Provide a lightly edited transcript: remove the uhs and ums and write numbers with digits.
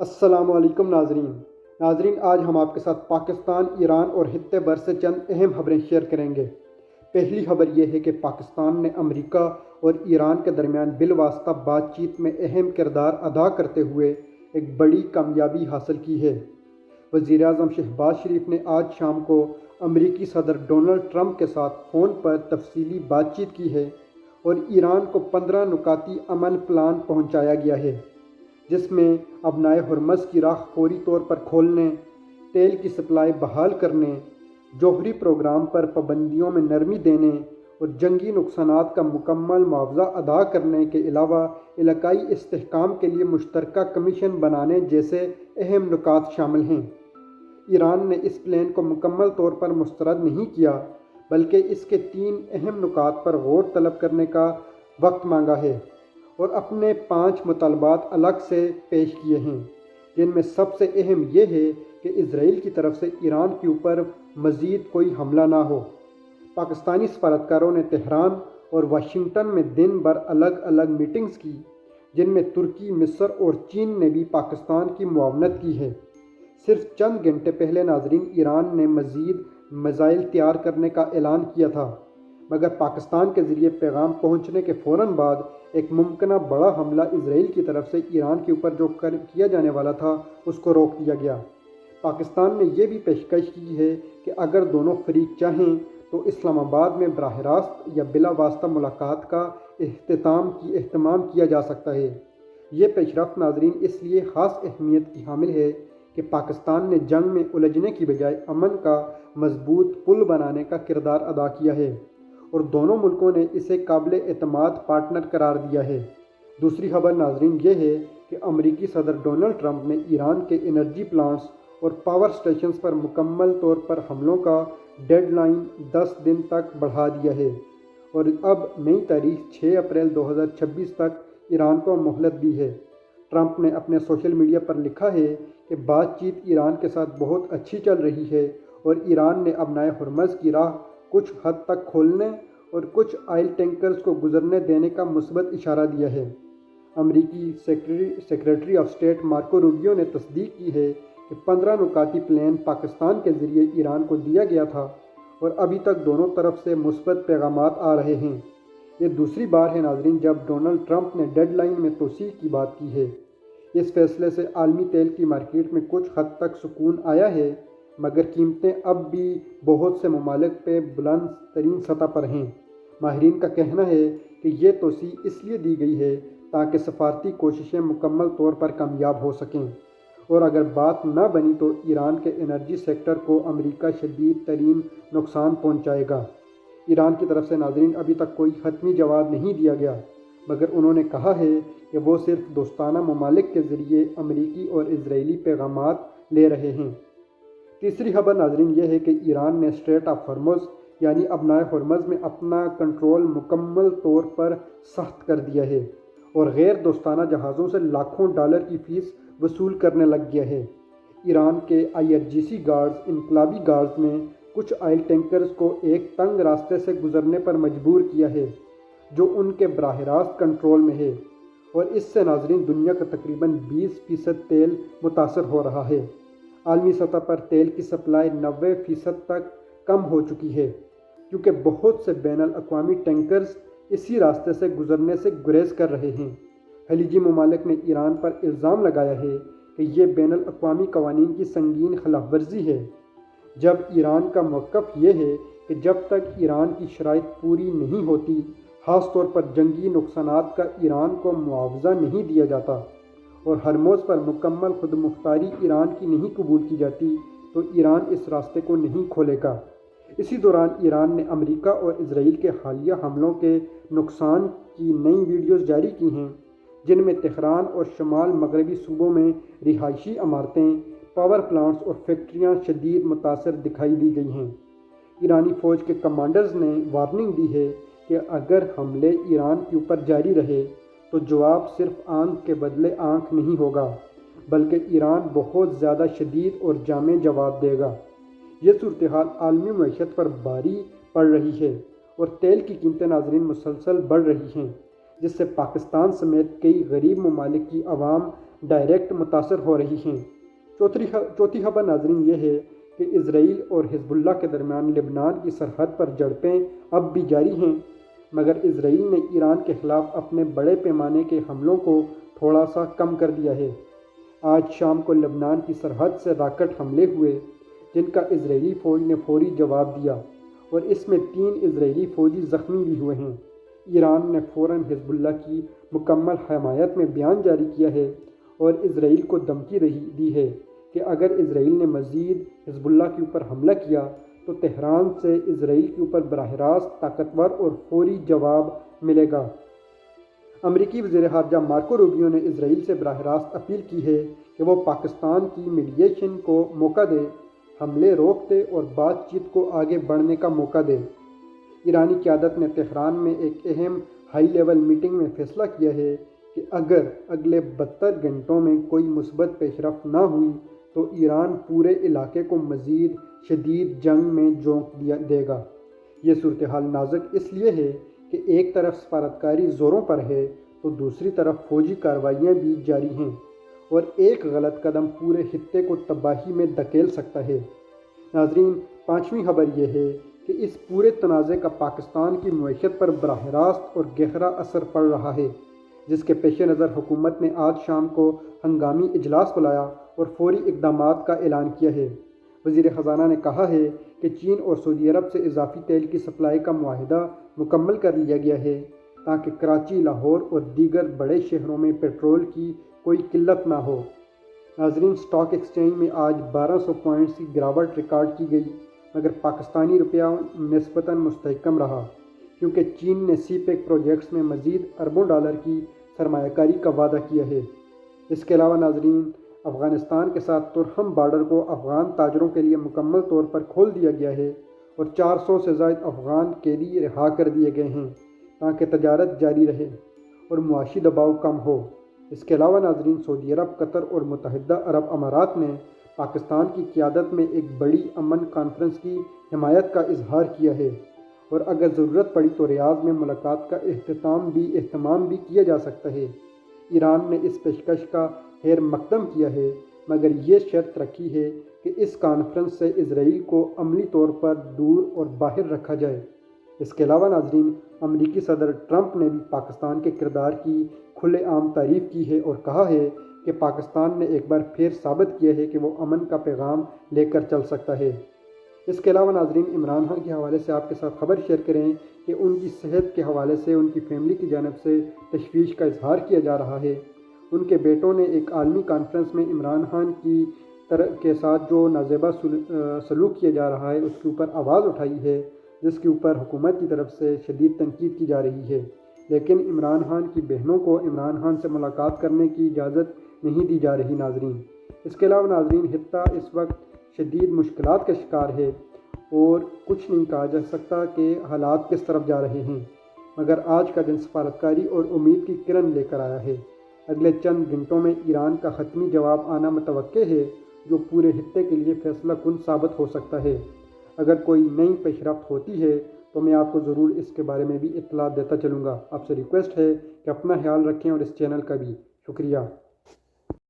السلام علیکم ناظرین آج ہم آپ کے ساتھ پاکستان، ایران اور خطے بھر سے چند اہم خبریں شیئر کریں گے۔ پہلی خبر یہ ہے کہ پاکستان نے امریکہ اور ایران کے درمیان بالواسطہ بات چیت میں اہم کردار ادا کرتے ہوئے ایک بڑی کامیابی حاصل کی ہے۔ وزیر اعظم شہباز شریف نے آج شام کو امریکی صدر ڈونلڈ ٹرمپ کے ساتھ فون پر تفصیلی بات چیت کی ہے اور ایران کو 15 نکاتی امن پلان پہنچایا گیا ہے، جس میں ابنائے ہرمز کی راہ فوری طور پر کھولنے، تیل کی سپلائی بحال کرنے، جوہری پروگرام پر پابندیوں میں نرمی دینے اور جنگی نقصانات کا مکمل معاوضہ ادا کرنے کے علاوہ علاقائی استحکام کے لیے مشترکہ کمیشن بنانے جیسے اہم نکات شامل ہیں۔ ایران نے اس پلان کو مکمل طور پر مسترد نہیں کیا، بلکہ اس کے 3 اہم نکات پر غور طلب کرنے کا وقت مانگا ہے اور اپنے 5 مطالبات الگ سے پیش کیے ہیں، جن میں سب سے اہم یہ ہے کہ اسرائیل کی طرف سے ایران کے اوپر مزید کوئی حملہ نہ ہو۔ پاکستانی سفارتکاروں نے تہران اور واشنگٹن میں دن بھر الگ الگ میٹنگز کی، جن میں ترکی، مصر اور چین نے بھی پاکستان کی معاونت کی ہے۔ صرف چند گھنٹے پہلے ایران نے مزید میزائل تیار کرنے کا اعلان کیا تھا، مگر پاکستان کے ذریعے پیغام پہنچنے کے فوراً بعد ایک ممکنہ بڑا حملہ اسرائیل کی طرف سے ایران کے اوپر جو کیا جانے والا تھا اس کو روک دیا گیا۔ پاکستان نے یہ بھی پیشکش کی ہے کہ اگر دونوں فریق چاہیں تو اسلام آباد میں براہ راست یا بلا واسطہ ملاقات کا اہتمام کیا جا سکتا ہے۔ یہ پیش رفت اس لیے خاص اہمیت کی حامل ہے کہ پاکستان نے جنگ میں الجھنے کی بجائے امن کا مضبوط پل بنانے کا کردار ادا کیا ہے اور دونوں ملکوں نے اسے قابل اعتماد پارٹنر قرار دیا ہے۔ دوسری خبر یہ ہے کہ امریکی صدر ڈونلڈ ٹرمپ نے ایران کے انرجی پلانٹس اور پاور سٹیشنز پر مکمل طور پر حملوں کا ڈیڈ لائن 10 دن تک بڑھا دیا ہے اور اب نئی تاریخ 6 اپریل 2026 تک ایران کو مہلت دی ہے۔ ٹرمپ نے اپنے سوشل میڈیا پر لکھا ہے کہ بات چیت ایران کے ساتھ بہت اچھی چل رہی ہے اور ایران نے ابنائے ہرمز کی راہ کچھ حد تک کھولنے اور کچھ آئل ٹینکرز کو گزرنے دینے کا مثبت اشارہ دیا ہے۔ امریکی secretary of state Marco Rubio نے تصدیق کی ہے کہ 15 نکاتی پلان پاکستان کے ذریعے ایران کو دیا گیا تھا اور ابھی تک دونوں طرف سے مثبت پیغامات آ رہے ہیں۔ یہ دوسری بار ہے جب ڈونلڈ ٹرمپ نے ڈیڈ لائن میں توسیع کی بات کی ہے۔ اس فیصلے سے عالمی تیل کی مارکیٹ میں کچھ حد تک سکون آیا ہے، مگر قیمتیں اب بھی بہت سے ممالک پہ بلند ترین سطح پر ہیں۔ ماہرین کا کہنا ہے کہ یہ توسیع اس لیے دی گئی ہے تاکہ سفارتی کوششیں مکمل طور پر کامیاب ہو سکیں، اور اگر بات نہ بنی تو ایران کے انرجی سیکٹر کو امریکہ شدید ترین نقصان پہنچائے گا۔ ایران کی طرف سے ابھی تک کوئی حتمی جواب نہیں دیا گیا، مگر انہوں نے کہا ہے کہ وہ صرف دوستانہ ممالک کے ذریعے امریکی اور اسرائیلی پیغامات لے رہے ہیں۔ تیسری خبر یہ ہے کہ ایران نے اسٹریٹ آف ہرمز یعنی ابنائے ہرمز میں اپنا کنٹرول مکمل طور پر سخت کر دیا ہے اور غیر دوستانہ جہازوں سے لاکھوں ڈالر کی فیس وصول کرنے لگ گیا ہے۔ ایران کے IRGC گارڈز، انقلابی گارڈز نے کچھ آئل ٹینکرز کو ایک تنگ راستے سے گزرنے پر مجبور کیا ہے جو ان کے براہ راست کنٹرول میں ہے، اور اس سے دنیا کا تقریباً 20% تیل متاثر ہو رہا ہے۔ عالمی سطح پر تیل کی سپلائی 90% تک کم ہو چکی ہے، کیونکہ بہت سے بین الاقوامی ٹینکرز اسی راستے سے گزرنے سے گریز کر رہے ہیں۔ خلیجی ممالک نے ایران پر الزام لگایا ہے کہ یہ بین الاقوامی قوانین کی سنگین خلاف ورزی ہے، جب ایران کا موقف یہ ہے کہ جب تک ایران کی شرائط پوری نہیں ہوتی، خاص طور پر جنگی نقصانات کا ایران کو معاوضہ نہیں دیا جاتا اور ہرمز پر مکمل خود مختاری ایران کی نہیں قبول کی جاتی، تو ایران اس راستے کو نہیں کھولے گا۔ اسی دوران ایران نے امریکہ اور اسرائیل کے حالیہ حملوں کے نقصان کی نئی ویڈیوز جاری کی ہیں، جن میں تہران اور شمال مغربی صوبوں میں رہائشی عمارتیں، پاور پلانٹس اور فیکٹریاں شدید متاثر دکھائی دی گئی ہیں۔ ایرانی فوج کے کمانڈرز نے وارننگ دی ہے کہ اگر حملے ایران کے اوپر جاری رہے تو جواب صرف آنکھ کے بدلے آنکھ نہیں ہوگا، بلکہ ایران بہت زیادہ شدید اور جامع جواب دے گا۔ یہ صورتحال عالمی معیشت پر بھاری پڑ رہی ہے اور تیل کی قیمتیں مسلسل بڑھ رہی ہیں، جس سے پاکستان سمیت کئی غریب ممالک کی عوام ڈائریکٹ متاثر ہو رہی ہیں۔ چوتھی خبر ناظرین یہ ہے کہ اسرائیل اور حزب اللہ کے درمیان لبنان کی سرحد پر جھڑپیں اب بھی جاری ہیں، مگر اسرائیل نے ایران کے خلاف اپنے بڑے پیمانے کے حملوں کو تھوڑا سا کم کر دیا ہے۔ آج شام کو لبنان کی سرحد سے راکٹ حملے ہوئے، جن کا اسرائیلی فوج نے فوری جواب دیا، اور اس میں 3 اسرائیلی فوجی زخمی بھی ہوئے ہیں۔ ایران نے فوراً حزب اللہ کی مکمل حمایت میں بیان جاری کیا ہے اور اسرائیل کو دھمکی دی ہے کہ اگر اسرائیل نے مزید حزب اللہ کے اوپر حملہ کیا تو تہران سے اسرائیل کے اوپر براہ راست طاقتور اور فوری جواب ملے گا۔ امریکی وزیر خارجہ مارکو روبیو نے اسرائیل سے براہ راست اپیل کی ہے کہ وہ پاکستان کی میڈیشن کو موقع دے، حملے روک دے اور بات چیت کو آگے بڑھنے کا موقع دے۔ ایرانی قیادت نے تہران میں ایک اہم ہائی لیول میٹنگ میں فیصلہ کیا ہے کہ اگر اگلے 72 گھنٹوں میں کوئی مثبت پیش رفت نہ ہوئی تو ایران پورے علاقے کو مزید شدید جنگ میں جھونک دے گا۔ یہ صورتحال نازک اس لیے ہے کہ ایک طرف سفارتکاری زوروں پر ہے تو دوسری طرف فوجی کارروائیاں بھی جاری ہیں، اور ایک غلط قدم پورے خطے کو تباہی میں دھکیل سکتا ہے۔ ناظرین، 5ویں خبر یہ ہے کہ اس پورے تنازع کا پاکستان کی معیشت پر براہ راست اور گہرا اثر پڑ رہا ہے، جس کے پیش نظر حکومت نے آج شام کو ہنگامی اجلاس بلایا اور فوری اقدامات کا اعلان کیا ہے۔ وزیر خزانہ نے کہا ہے کہ چین اور سعودی عرب سے اضافی تیل کی سپلائی کا معاہدہ مکمل کر لیا گیا ہے تاکہ کراچی، لاہور اور دیگر بڑے شہروں میں پیٹرول کی کوئی قلت نہ ہو۔ ناظرین، اسٹاک ایکسچینج میں آج 1200 پوائنٹس کی گراوٹ ریکارڈ کی گئی، مگر پاکستانی روپیہ نسبتاً مستحکم رہا کیونکہ چین نے سی پیک پروجیکٹس میں مزید اربوں ڈالر کی سرمایہ کاری کا وعدہ کیا ہے۔ اس کے علاوہ ناظرین، افغانستان کے ساتھ ترہم بارڈر کو افغان تاجروں کے لیے مکمل طور پر کھول دیا گیا ہے اور 400 سے زائد افغان قیدی رہا کر دیے گئے ہیں تاکہ تجارت جاری رہے اور معاشی دباؤ کم ہو۔ اس کے علاوہ ناظرین، سعودی عرب، قطر اور متحدہ عرب امارات نے پاکستان کی قیادت میں ایک بڑی امن کانفرنس کی حمایت کا اظہار کیا ہے، اور اگر ضرورت پڑی تو ریاض میں ملاقات کا اہتمام بھی کیا جا سکتا ہے۔ ایران نے اس پیشکش کا خیر مقدم کیا ہے، مگر یہ شرط رکھی ہے کہ اس کانفرنس سے اسرائیل کو عملی طور پر دور اور باہر رکھا جائے۔ اس کے علاوہ ناظرین، امریکی صدر ٹرمپ نے بھی پاکستان کے کردار کی کھلے عام تعریف کی ہے اور کہا ہے کہ پاکستان نے ایک بار پھر ثابت کیا ہے کہ وہ امن کا پیغام لے کر چل سکتا ہے۔ اس کے علاوہ ناظرین، عمران خان کے حوالے سے آپ کے ساتھ خبر شیئر کریں کہ ان کی صحت کے حوالے سے ان کی فیملی کی جانب سے تشویش کا اظہار کیا جا رہا ہے۔ ان کے بیٹوں نے ایک عالمی کانفرنس میں عمران خان کے ساتھ جو نازیبہ سلوک کیا جا رہا ہے اس کے اوپر آواز اٹھائی ہے، جس کے اوپر حکومت کی طرف سے شدید تنقید کی جا رہی ہے، لیکن عمران خان کی بہنوں کو عمران خان سے ملاقات کرنے کی اجازت نہیں دی جا رہی۔ ناظرین، اس کے علاوہ ناظرین، خطہ اس وقت شدید مشکلات کا شکار ہے اور کچھ نہیں کہا جا سکتا کہ حالات کس طرف جا رہے ہیں، مگر آج کا دن سفارتکاری اور امید کی کرن لے کر آیا ہے۔ اگلے چند گھنٹوں میں ایران کا حتمی جواب آنا متوقع ہے، جو پورے خطے کے لیے فیصلہ کن ثابت ہو سکتا ہے۔ اگر کوئی نئی پیش رفت ہوتی ہے تو میں آپ کو ضرور اس کے بارے میں بھی اطلاع دیتا چلوں گا۔ آپ سے ریکویسٹ ہے کہ اپنا خیال رکھیں اور اس چینل کا بھی شکریہ۔